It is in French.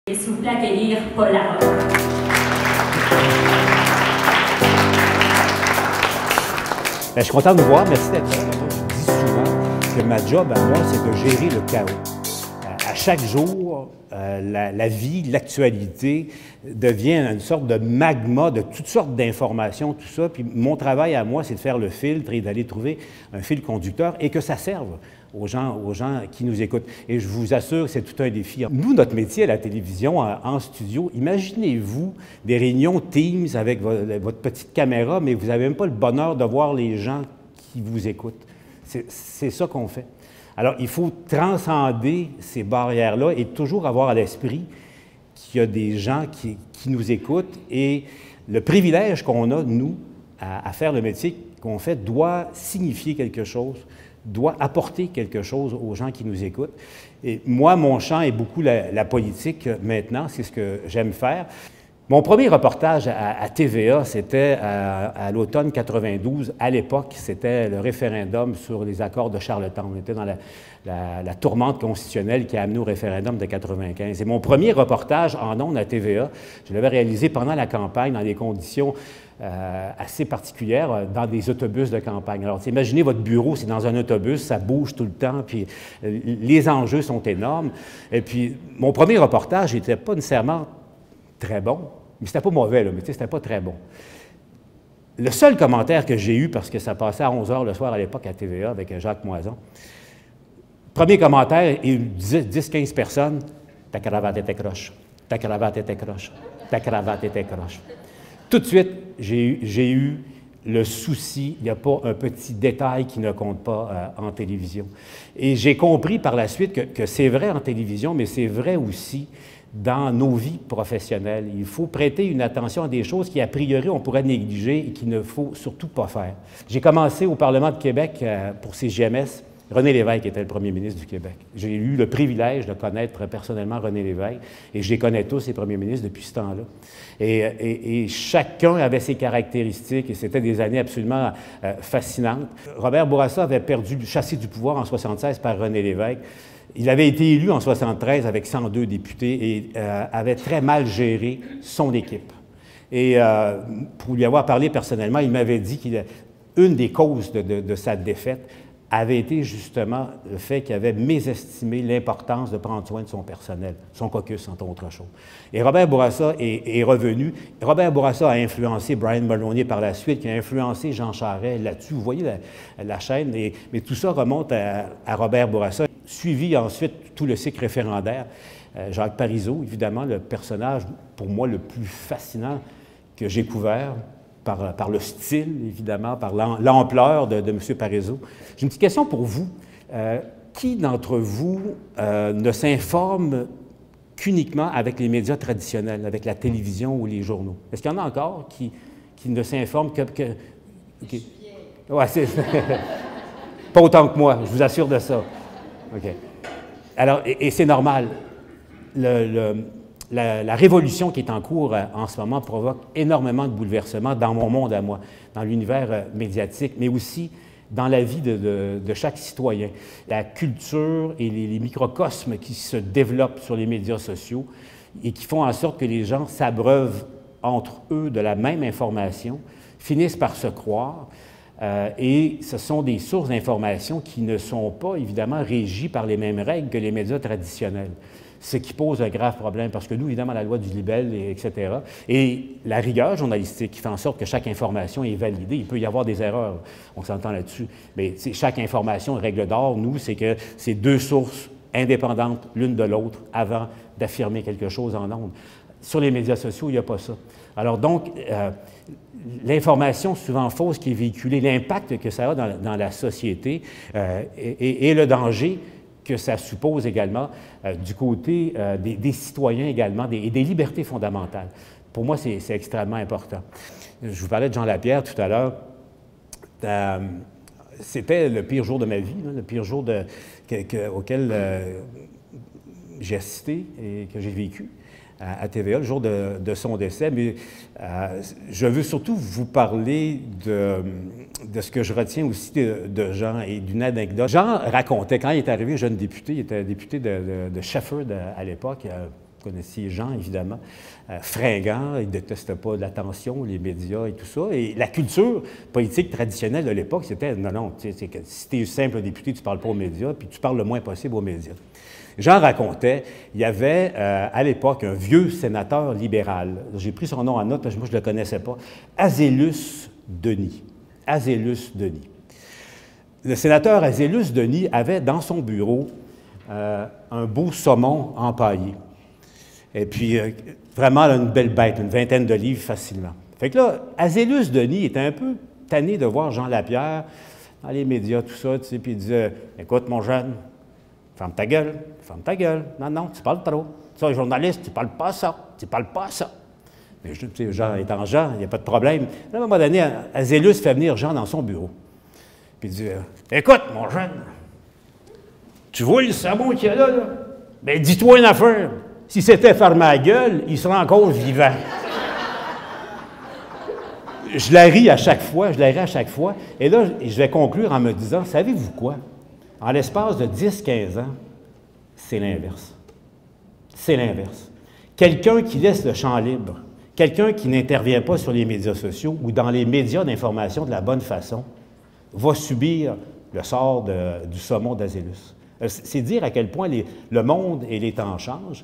Et s'il vous plaît, accueillir Paul Larocque. Je suis content de vous voir. Merci d'être là. Je dis souvent que ma job à moi, c'est de gérer le chaos. À chaque jour, la vie, l'actualité devient une sorte de magma de toutes sortes d'informations, tout ça. Puis mon travail à moi, c'est de faire le filtre et d'aller trouver un fil conducteur et que ça serve aux gens qui nous écoutent. Et je vous assure que c'est tout un défi. Nous, notre métier à la télévision, en studio, imaginez-vous des réunions Teams avec votre petite caméra, mais vous n'avez même pas le bonheur de voir les gens qui vous écoutent. C'est ça qu'on fait. Alors, il faut transcender ces barrières-là et toujours avoir à l'esprit qu'il y a des gens qui nous écoutent et le privilège qu'on a, nous, à faire le métier qu'on fait doit signifier quelque chose, doit apporter quelque chose aux gens qui nous écoutent. Et moi, mon champ est beaucoup la politique maintenant, c'est ce que j'aime faire. Mon premier reportage à TVA, c'était à l'automne 92. À l'époque, c'était le référendum sur les accords de Charlottetown. On était dans la tourmente constitutionnelle qui a amené au référendum de 95. Et mon premier reportage en ondes à TVA, je l'avais réalisé pendant la campagne, dans des conditions assez particulières, dans des autobus de campagne. Alors, imaginez votre bureau, c'est dans un autobus, ça bouge tout le temps, puis les enjeux sont énormes. Et puis, mon premier reportage n'était pas nécessairement très bon, mais c'était pas mauvais, là, mais c'était pas très bon. Le seul commentaire que j'ai eu, parce que ça passait à 11 h le soir à l'époque à TVA avec Jacques Moison, premier commentaire, 10-15 personnes, « Ta cravate était croche, ta cravate était croche, ta cravate était croche. » Tout de suite, j'ai eu le souci, il n'y a pas un petit détail qui ne compte pas en télévision. Et j'ai compris par la suite que c'est vrai en télévision, mais c'est vrai aussi dans nos vies professionnelles. Il faut prêter une attention à des choses qui, a priori, on pourrait négliger et qu'il ne faut surtout pas faire. J'ai commencé au Parlement de Québec pour CJMS. René Lévesque était le premier ministre du Québec. J'ai eu le privilège de connaître personnellement René Lévesque et je les connais tous, les premiers ministres, depuis ce temps-là. Et chacun avait ses caractéristiques et c'était des années absolument fascinantes. Robert Bourassa avait chassé du pouvoir en 1976 par René Lévesque. Il avait été élu en 1973 avec 102 députés et avait très mal géré son équipe. Et pour lui avoir parlé personnellement, il m'avait dit qu'une des causes de sa défaite avait été justement le fait qu'il avait mésestimé l'importance de prendre soin de son personnel, son caucus, entre autres choses. Et Robert Bourassa est revenu. Robert Bourassa a influencé Brian Mulroney par la suite, qui a influencé Jean Charest là-dessus. Vous voyez la chaîne, mais tout ça remonte à Robert Bourassa. Suivi ensuite tout le cycle référendaire. Jacques Parizeau, évidemment, le personnage, pour moi, le plus fascinant que j'ai couvert, par le style, évidemment, par l'ampleur de M. Parizeau. J'ai une petite question pour vous. Qui d'entre vous ne s'informe qu'uniquement avec les médias traditionnels, avec la télévision ou les journaux? Est-ce qu'il y en a encore qui ne s'informent que... Okay. Ouais, c'est... Pas autant que moi, je vous assure de ça. OK. Alors, et c'est normal. La révolution qui est en cours en ce moment provoque énormément de bouleversements dans mon monde à moi, dans l'univers médiatique, mais aussi dans la vie de chaque citoyen. La culture et les microcosmes qui se développent sur les médias sociaux et qui font en sorte que les gens s'abreuvent entre eux de la même information, finissent par se croire, et ce sont des sources d'information qui ne sont pas, évidemment, régies par les mêmes règles que les médias traditionnels. Ce qui pose un grave problème, parce que nous, évidemment, la loi du libelle, etc., et la rigueur journalistique qui fait en sorte que chaque information est validée. Il peut y avoir des erreurs, on s'entend là-dessus, mais chaque information, règle d'or, nous, c'est que c'est deux sources indépendantes l'une de l'autre avant d'affirmer quelque chose en ondes. Sur les médias sociaux, il n'y a pas ça. Alors donc, l'information souvent fausse qui est véhiculée, l'impact que ça a dans la société et le danger que ça suppose également du côté des citoyens également et des libertés fondamentales. Pour moi, c'est extrêmement important. Je vous parlais de Jean Lapierre tout à l'heure. C'était le pire jour de ma vie, le pire jour auquel j'ai assisté et que j'ai vécu à TVA, le jour de son décès. Mais je veux surtout vous parler de ce que je retiens aussi de Jean et d'une anecdote. Jean racontait, quand il est arrivé jeune député, il était député de Shefford à l'époque, Vous connaissiez Jean, évidemment, fringant, il ne détestait pas l'attention, les médias et tout ça. Et la culture politique traditionnelle de l'époque, c'était non, si tu es simple député, tu ne parles pas aux médias, puis tu parles le moins possible aux médias. Jean racontait, il y avait à l'époque un vieux sénateur libéral, j'ai pris son nom en note parce que moi je ne le connaissais pas, Azélus Denis. Azélus Denis. Le sénateur Azélus Denis avait dans son bureau un beau saumon empaillé. Et puis, vraiment, là, une belle bête, une vingtaine de livres facilement. Fait que là, Azélus Denis était un peu tanné de voir Jean Lapierre dans les médias, tout ça, tu sais, puis il disait « Écoute, mon jeune, ferme ta gueule, ferme ta gueule. Non, tu parles trop. Tu es journaliste, tu parles pas ça, tu parles pas ça. » Mais tu sais, Jean étant Jean, il n'y a pas de problème. Là, à un moment donné, Azélus fait venir Jean dans son bureau. Puis il dit « Écoute, mon jeune, tu vois le sabot qu'il y a là? Bien, dis-toi une affaire. Si c'était fermé à la gueule, il serait encore vivant. » Je la ris à chaque fois, Et là, je vais conclure en me disant, savez-vous quoi? En l'espace de 10-15 ans, c'est l'inverse. C'est l'inverse. Quelqu'un qui laisse le champ libre, quelqu'un qui n'intervient pas sur les médias sociaux ou dans les médias d'information de la bonne façon, va subir le sort du saumon d'Azélus. C'est dire à quel point le monde et les temps changent.